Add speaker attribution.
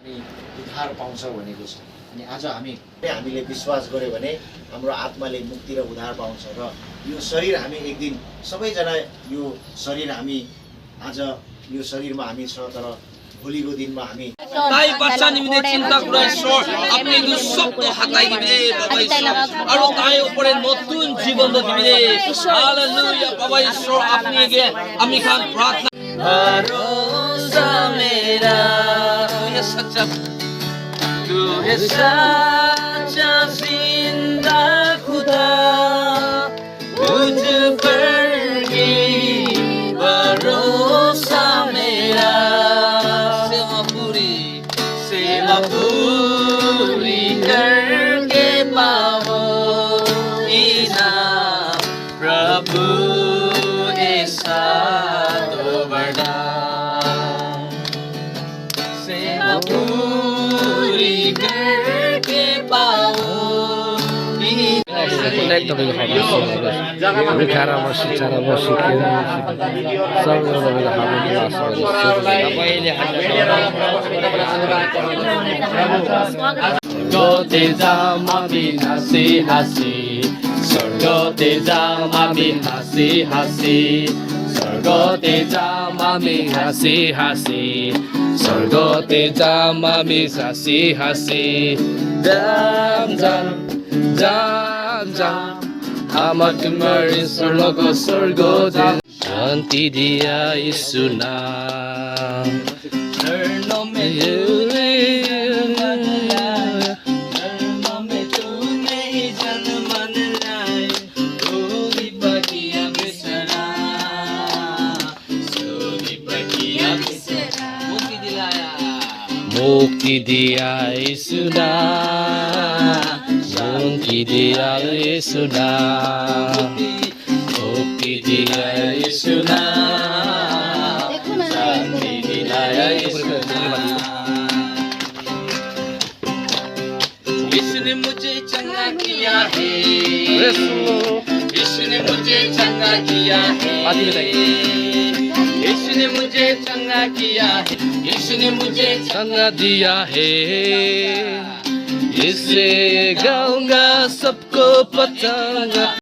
Speaker 1: अनि उद्धार पाउँछ भनेको छ। अनि आज हामीले विश्वास गर्यो भने हाम्रो आत्माले मुक्ति र उद्धार पाउँछ र यो शरीर हामी एक दिन सबैजना यो शरीर हामी आज यो शरीरमा हामी छ तर भोलिको दिनमा हामी
Speaker 2: তাই বাচ্চা নিমিত্তে চিন্তা করার ঈশ্বর আপনি কিন্তু সত্য হাতাই দিবে বাবা ঈশ্বর আর তাই উপরে নতুন জীবন দিবে হালেলুয়া বাবা ঈশ্বর আপনি গে আমি খান প্রার্থনা ভরসা মেরা तू है सच्चा जिंदा खुदा तुझ पर ही भरोसा मेरा सेवा पूरी करके पाओ इनाम प्रभु ऐसा तो बड़ा सेवा पूरी करके पाओ स्वर्गते जाम हामी हाँसी हाँसी स्वर्गते जाम हामी हाँसी हाँसी स्वर्गते जाम हामी हाँसी हाँसी स्वर्गते जाम हामी हाँसी हाँसी जाम जाम जाम जाम আমার তোমার স্বর্গ শান্তি দিয়া ইসু নাম মুক্তি দিয়া ইসু নাম শান্তি দিয়া ইসু নাম মুক্তি দিয়া ইসু নাম শান্তি দিয়া ইসু नाम यीशु ने मुझे चंगा किया है यीशु ने मुझे चंगा किया है यीशु ने मुझे चंगा किया है यीशु ने मुझे चंगा दिया है इसे गाऊंगा सबको बताऊंगा